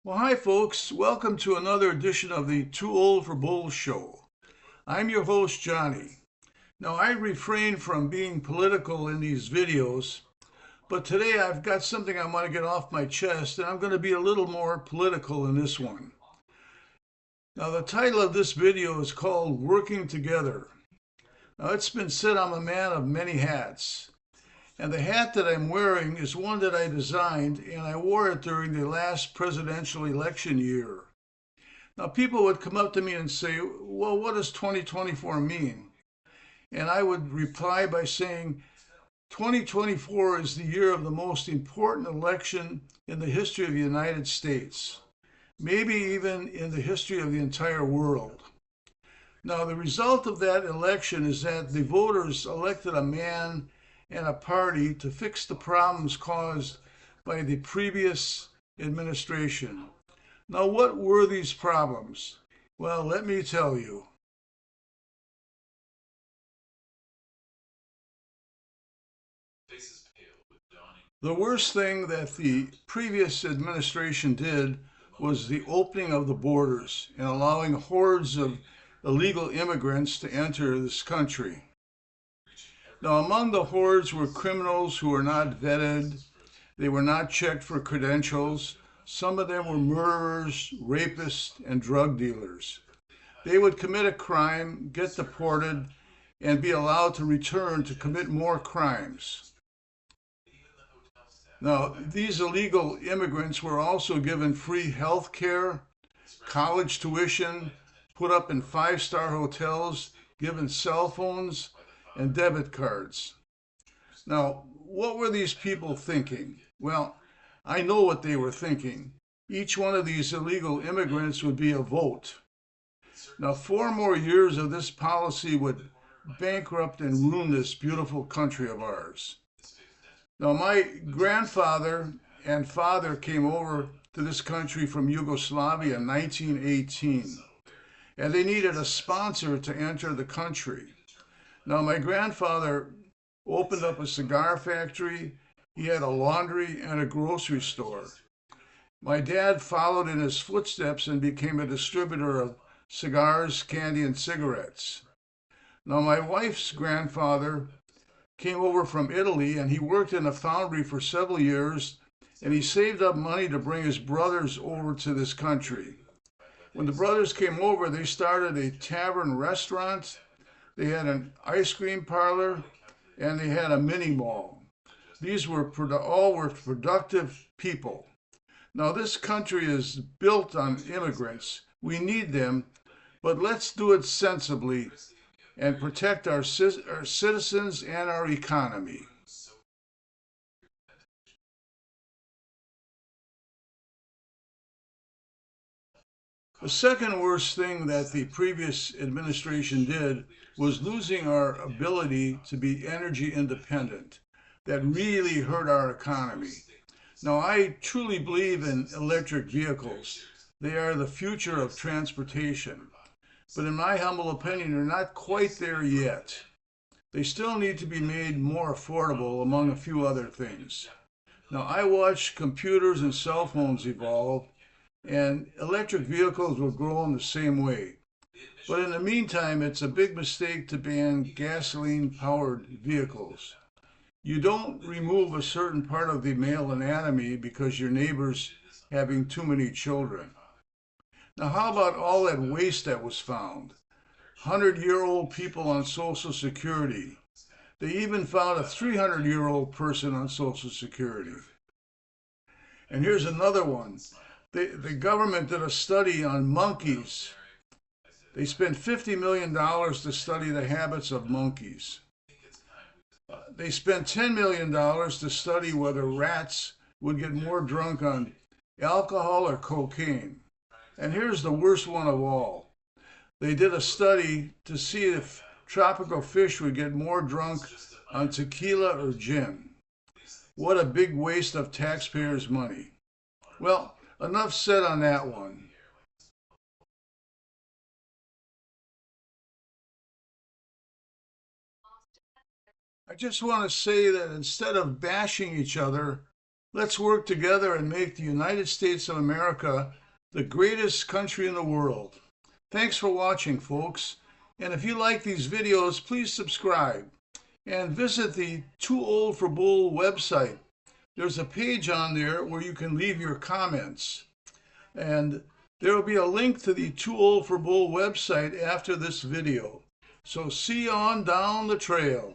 Well, hi, folks. Welcome to another edition of the Too Old for Bull show. I'm your host, Johnny. Now, I refrain from being political in these videos, but today I've got something I want to get off my chest, and I'm going to be a little more political in this one. Now, the title of this video is called Working Together. Now, it's been said I'm a man of many hats. And the hat that I'm wearing is one that I designed, and I wore it during the last presidential election year. Now, people would come up to me and say, well, what does 2024 mean? And I would reply by saying, 2024 is the year of the most important election in the history of the United States, maybe even in the history of the entire world. Now, the result of that election is that the voters elected a man and a party to fix the problems caused by the previous administration. Now, what were these problems? Well, let me tell you. The worst thing that the previous administration did was the opening of the borders and allowing hordes of illegal immigrants to enter this country. Now, among the hordes were criminals who were not vetted, they were not checked for credentials. Some of them were murderers, rapists, and drug dealers. They would commit a crime, get deported, and be allowed to return to commit more crimes. Now, these illegal immigrants were also given free health care, college tuition, put up in five-star hotels, given cell phones, and debit cards. Now, what were these people thinking? Well, I know what they were thinking. Each one of these illegal immigrants would be a vote. Now, 4 more years of this policy would bankrupt and ruin this beautiful country of ours. Now, my grandfather and father came over to this country from Yugoslavia in 1918, and they needed a sponsor to enter the country. Now, my grandfather opened up a cigar factory, he had a laundry and a grocery store. My dad followed in his footsteps and became a distributor of cigars, candy, and cigarettes. Now, my wife's grandfather came over from Italy and he worked in a foundry for several years and he saved up money to bring his brothers over to this country. When the brothers came over, they started a tavern restaurant, they had an ice cream parlor, and they had a mini mall. These were all were productive people. Now, this country is built on immigrants. We need them, but let's do it sensibly and protect our citizens and our economy. The second worst thing that the previous administration did was losing our ability to be energy independent. That really hurt our economy. Now, I truly believe in electric vehicles. They are the future of transportation. But in my humble opinion, they're not quite there yet. They still need to be made more affordable, among a few other things. Now, I watched computers and cell phones evolve, and electric vehicles will grow in the same way. But in the meantime, it's a big mistake to ban gasoline-powered vehicles. You don't remove a certain part of the male anatomy because your neighbor's having too many children. Now, how about all that waste that was found? 100-year-old people on Social Security. They even found a 300-year-old person on Social Security. And here's another one. The government did a study on monkeys. They spent $50 million to study the habits of monkeys. They spent $10 million to study whether rats would get more drunk on alcohol or cocaine. And here's the worst one of all. They did a study to see if tropical fish would get more drunk on tequila or gin. What a big waste of taxpayers' money. Well, enough said on that one. I just want to say that instead of bashing each other, Let's work together and make the United States of America the greatest country in the world. Thanks for watching, folks. And if you like these videos, please subscribe and visit the Too Old for Bull website. There's a page on there where you can leave your comments. And there will be a link to the Too Old for Bull website after this video. So see you on down the trail.